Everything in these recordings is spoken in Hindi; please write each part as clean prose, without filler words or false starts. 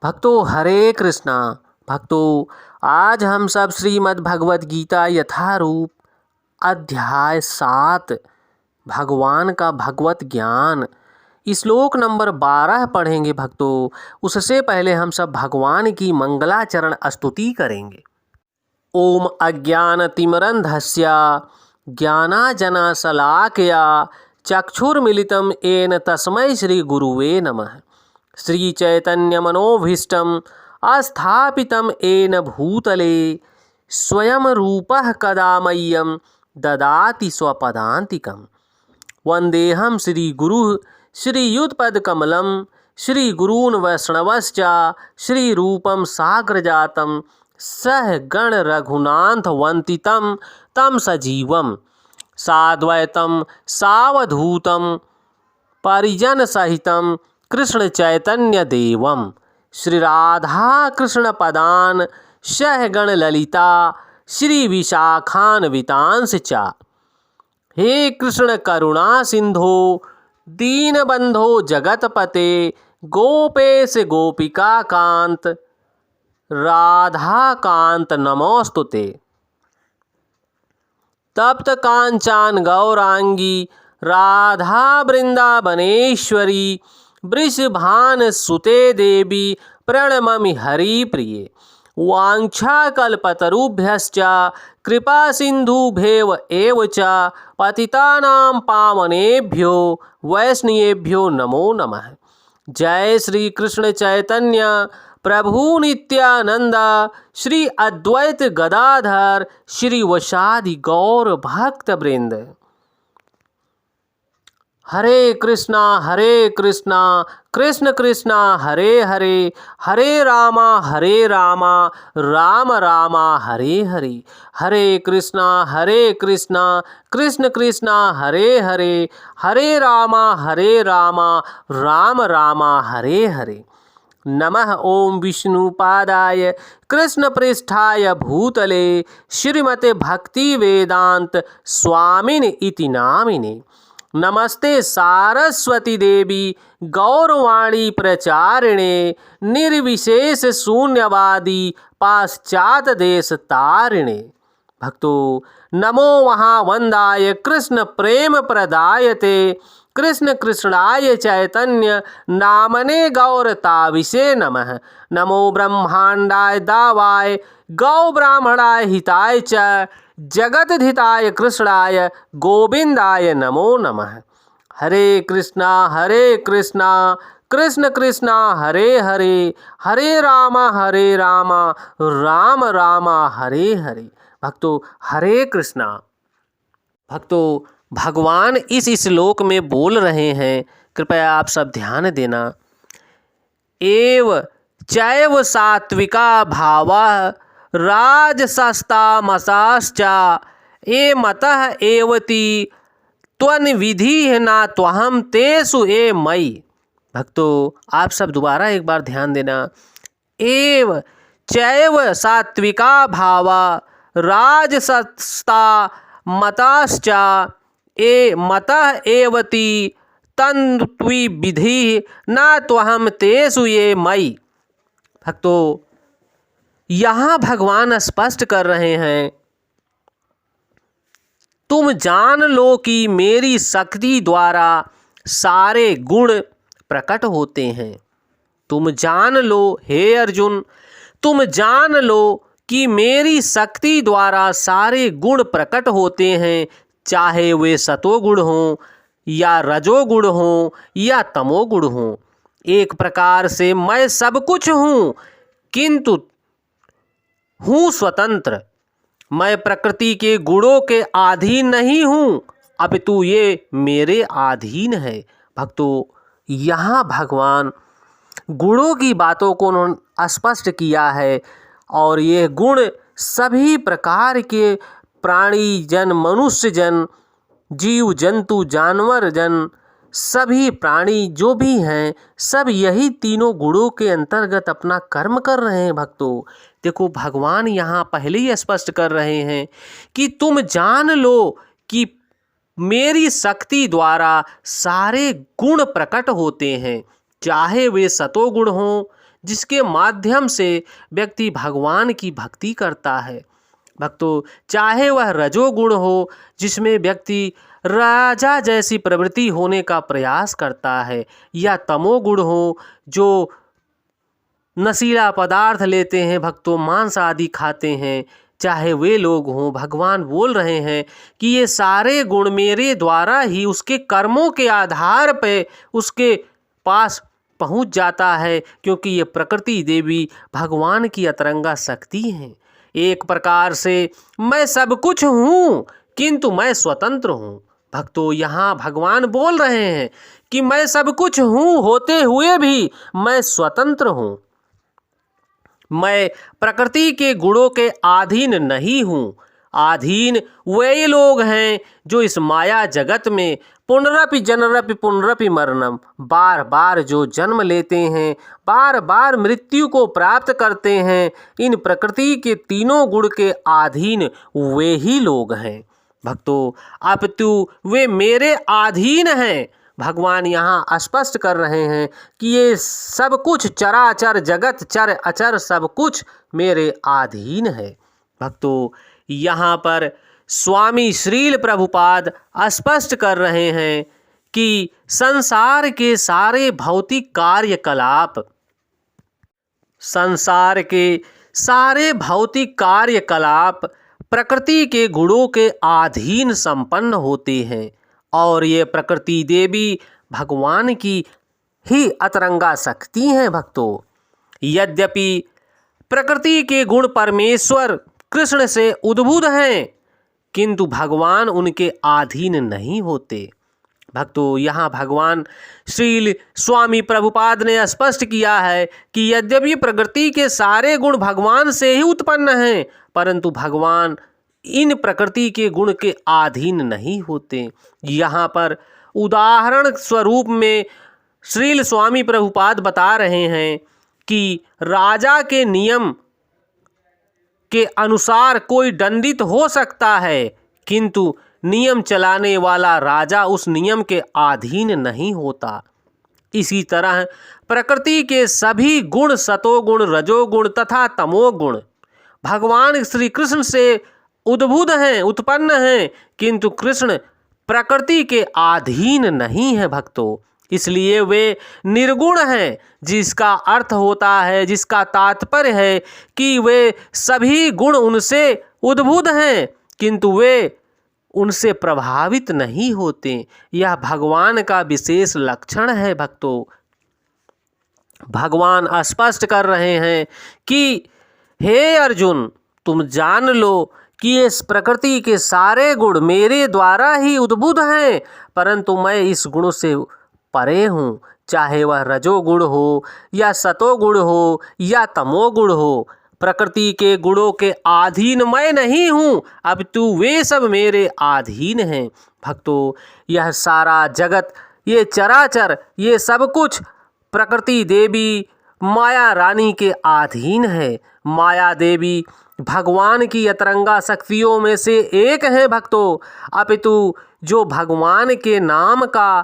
भक्तों हरे कृष्णा। भक्तों आज हम सब श्रीमद् भगवत गीता यथारूप अध्याय 7 भगवान का भगवत ज्ञान श्लोक नंबर 12 पढ़ेंगे। भक्तों उससे पहले हम सब भगवान की मंगलाचरण स्तुति करेंगे। ओम अज्ञानतिमिरन्धस्य ज्ञानांजनशलाकया चक्षुर्मिलितं येन तस्मै श्रीगुरुवे नमः। श्रीचैतन्यमनोभीष्टं स्थापितं येन भूतले स्वयं रूपः कदा मह्यं ददाति स्वपदान्तिकं। वन्देऽहं श्रीगुरुः श्रीयुतपदकमलं श्रीगुरून् वैष्णवश्च श्रीरूपं साग्रजातं सहगण रघुनाथवन्दितं तं सजीवं साद्वैतं सावधूतं परिजनसहितं कृष्णचैतन्यदेवं श्रीराधाकृष्णपदान् सहगण ललिता श्रीविशाखान्वितांश्च च। हे कृष्ण करुणा सिंधो दीनबंधो जगतपते गोपेश गोपिका कांत राधा कांत नमोस्तुते। तप्त कांचन गौरांगी राधा वृंदावनेश्वरी वृषभान सुते देवी प्रणममि हरिप्रिये। वाञ्छाकल्पतरुभ्यश्च कृपा सिन्धुभ्येव एव च पतितानां पावनेभ्यो वैष्णवेभ्यो नमो नमः। जय श्री कृष्ण चैतन्य प्रभु नित्यानंद श्री अद्वैत गदाधर श्री वशादि गौर भक्त वृंद। हरे कृष्णा कृष्ण कृष्णा हरे हरे हरे रामा राम रामा हरे हरे। हरे कृष्णा कृष्ण कृष्णा हरे हरे हरे रामा राम रामा हरे हरे। नमः ओम विष्णुपादाय कृष्णप्रेष्ठाय भूतले श्रीमते भक्ति वेदांत स्वामिने इति नामिने। नमस्ते सारस्वती देवी गौरवाणी प्रचारिणे निर्विशेष शून्यवादी पाश्चात देश तारिणे। भक्तों नमो महावंदाय कृष्ण प्रेम प्रदायते कृष्ण कृष्णाय चैतन्य नामने गौरताविषे नमः। नमो ब्रह्मांडाय दावाय गौ ब्राह्मणाय हिताय च जगतधिताय कृष्णाय गोविंदाय नमो नमः। हरे कृष्णा कृष्ण कृष्णा हरे हरे हरे रामा राम रामा हरे हरे। भक्तों हरे कृष्णा। भक्तों भगवान इस श्लोक में बोल रहे हैं, कृपया आप सब ध्यान देना। एव चैव सात्विका भावः राजसस्तामसाश्च ये मतः एवति त्वन्विधिः न त्वहं तेषु ये मयि। भक्तों आप सब दोबारा एक बार ध्यान देना। एव चैव सात्विका भावा राजसस्तामसाश्च ये मतः एवति तन्त्विधिः न त्वहं तेषु ये मयि। भक्तों यहाँ भगवान स्पष्ट कर रहे हैं, तुम जान लो कि मेरी शक्ति द्वारा सारे गुण प्रकट होते हैं। तुम जान लो हे अर्जुन, तुम जान लो कि मेरी शक्ति द्वारा सारे गुण प्रकट होते हैं, चाहे वे सतोगुण हों या रजोगुण हों या तमोगुण हों। एक प्रकार से मैं सब कुछ हूँ, किंतु हूँ स्वतंत्र। मैं प्रकृति के गुणों के अधीन नहीं हूँ, अपितु ये मेरे अधीन है। भक्तों यहाँ भगवान गुणों की बातों को उन्होंने स्पष्ट किया है, और ये गुण सभी प्रकार के प्राणी जन, मनुष्य जन, जीव जंतु, जानवर जन, सभी प्राणी जो भी हैं सब यही तीनों गुणों के अंतर्गत अपना कर्म कर रहे हैं। भक्तों देखो भगवान यहाँ पहले ही स्पष्ट कर रहे हैं कि तुम जान लो कि मेरी शक्ति द्वारा सारे गुण प्रकट होते हैं, चाहे वे सतोगुण हों जिसके माध्यम से व्यक्ति भगवान की भक्ति करता है। भक्तों, चाहे वह रजोगुण हो जिसमें व्यक्ति राजा जैसी प्रवृत्ति होने का प्रयास करता है, या तमोगुण हो जो नशीला पदार्थ लेते हैं, भक्तों मांस आदि खाते हैं, चाहे वे लोग हों, भगवान बोल रहे हैं कि ये सारे गुण मेरे द्वारा ही उसके कर्मों के आधार पे उसके पास पहुंच जाता है, क्योंकि ये प्रकृति देवी भगवान की अतरंगा शक्ति हैं। एक प्रकार से मैं सब कुछ हूँ किंतु मैं स्वतंत्र हूँ। भक्तों, यहाँ भगवान बोल रहे हैं कि मैं सब कुछ हूँ होते हुए भी मैं स्वतंत्र हूँ। मैं प्रकृति के गुणों के अधीन नहीं हूँ। अधीन वे लोग हैं जो इस माया जगत में पुनरपि जनरपि पुनरपि मरणम, बार बार जो जन्म लेते हैं, बार बार मृत्यु को प्राप्त करते हैं, इन प्रकृति के तीनों गुण के अधीन वे ही लोग हैं। भक्तों, अपितु वे मेरे अधीन हैं। भगवान यहाँ स्पष्ट कर रहे हैं कि ये सब कुछ चराचर जगत चर अचर सब कुछ मेरे अधीन है। भक्तों, यहाँ पर स्वामी श्रील प्रभुपाद स्पष्ट कर रहे हैं कि संसार के सारे भौतिक कार्यकलाप प्रकृति के गुणों के अधीन संपन्न होते हैं, और ये प्रकृति देवी भगवान की ही अतरंगा शक्ति हैं। भक्तों, यद्यपि प्रकृति के गुण परमेश्वर कृष्ण से उद्भूत हैं, किंतु भगवान उनके अधीन नहीं होते। भक्तों, यहाँ भगवान श्रील स्वामी प्रभुपाद ने स्पष्ट किया है कि यद्यपि प्रकृति के सारे गुण भगवान से ही उत्पन्न हैं, परंतु भगवान इन प्रकृति के गुण के अधीन नहीं होते। यहाँ पर उदाहरण स्वरूप में श्रील स्वामी प्रभुपाद बता रहे हैं कि राजा के नियम के अनुसार कोई दंडित हो सकता है, किंतु नियम चलाने वाला राजा उस नियम के अधीन नहीं होता। इसी तरह प्रकृति के सभी गुण, सतोगुण, रजोगुण तथा तमोगुण भगवान श्री कृष्ण से उद्भूत हैं, उत्पन्न हैं, किंतु कृष्ण प्रकृति के अधीन नहीं है। भक्तों, इसलिए वे निर्गुण हैं, जिसका अर्थ होता है, जिसका तात्पर्य है कि वे सभी गुण उनसे उद्भूत हैं, किंतु वे उनसे प्रभावित नहीं होते। यह भगवान का विशेष लक्षण है। भक्तों, भगवान स्पष्ट कर रहे हैं कि हे अर्जुन, तुम जान लो कि इस प्रकृति के सारे गुण मेरे द्वारा ही उद्भूत हैं, परंतु मैं इस गुण से परे हूँ। चाहे वह रजोगुण हो या सतोगुण हो या तमोगुण हो, प्रकृति के गुणों के अधीन मैं नहीं हूँ, अपितु वे सब मेरे अधीन हैं। भक्तों, यह सारा जगत, ये चराचर, ये सब कुछ प्रकृति देवी माया रानी के अधीन है। माया देवी भगवान की अतरंगा शक्तियों में से एक है। भक्तों, अपितु जो भगवान के नाम का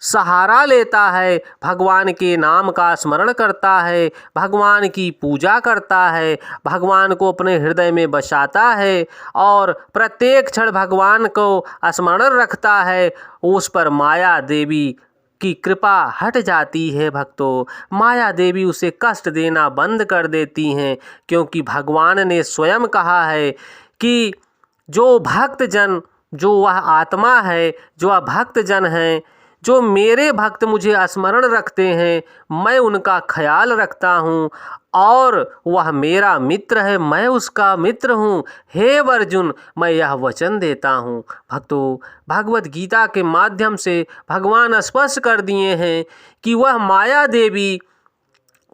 सहारा लेता है, भगवान के नाम का स्मरण करता है, भगवान की पूजा करता है, भगवान को अपने हृदय में बसाता है और प्रत्येक क्षण भगवान को स्मरण रखता है, उस पर माया देवी की कृपा हट जाती है। भक्तों, माया देवी उसे कष्ट देना बंद कर देती हैं, क्योंकि भगवान ने स्वयं कहा है कि जो भक्तजन, जो वह आत्मा है, जो वह भक्तजन हैं, जो मेरे भक्त मुझे स्मरण रखते हैं, मैं उनका ख्याल रखता हूँ और वह मेरा मित्र है, मैं उसका मित्र हूँ। हे अर्जुन, मैं यह वचन देता हूँ। भक्तों, भगवत गीता के माध्यम से भगवान स्पष्ट कर दिए हैं कि वह माया देवी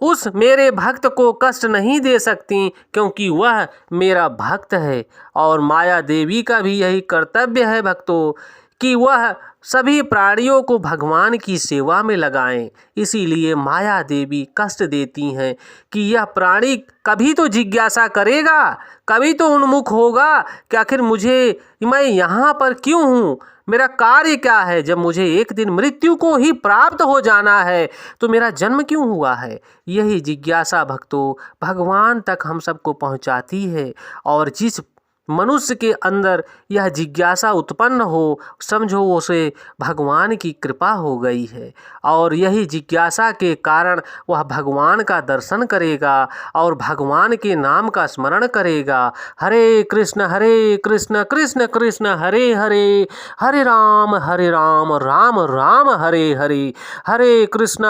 उस मेरे भक्त को कष्ट नहीं दे सकती, क्योंकि वह मेरा भक्त है। और माया देवी का भी यही कर्तव्य है भक्तों कि वह सभी प्राणियों को भगवान की सेवा में लगाएं। इसीलिए माया देवी कष्ट देती हैं कि यह प्राणी कभी तो जिज्ञासा करेगा, कभी तो उन्मुख होगा कि आखिर मैं यहाँ पर क्यों हूँ, मेरा कार्य क्या है? जब मुझे एक दिन मृत्यु को ही प्राप्त हो जाना है तो मेरा जन्म क्यों हुआ है? यही जिज्ञासा भक्तों भगवान तक हम सबको पहुंचाती है। और जिस मनुष्य के अंदर यह जिज्ञासा उत्पन्न हो, समझो उसे भगवान की कृपा हो गई है। और यही जिज्ञासा के कारण वह भगवान का दर्शन करेगा और भगवान के नाम का स्मरण करेगा। हरे कृष्ण कृष्ण कृष्ण हरे हरे, हरे राम राम राम हरे हरे, हरे कृष्ण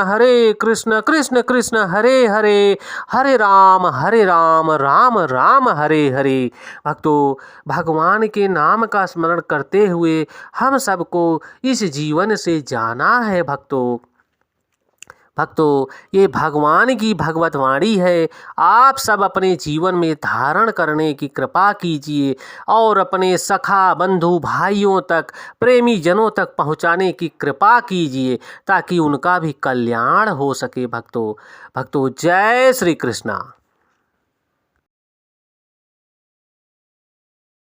कृष्ण कृष्ण हरे हरे, हरे राम राम राम हरे हरे। भक्तों, भगवान के नाम का स्मरण करते हुए हम सबको इस जीवन से जाना है। भक्तों, ये भगवान की भगवत वाणी है। आप सब अपने जीवन में धारण करने की कृपा कीजिए और अपने सखा बंधु भाइयों तक, प्रेमी जनों तक पहुंचाने की कृपा कीजिए ताकि उनका भी कल्याण हो सके। भक्तों, जय श्री कृष्णा।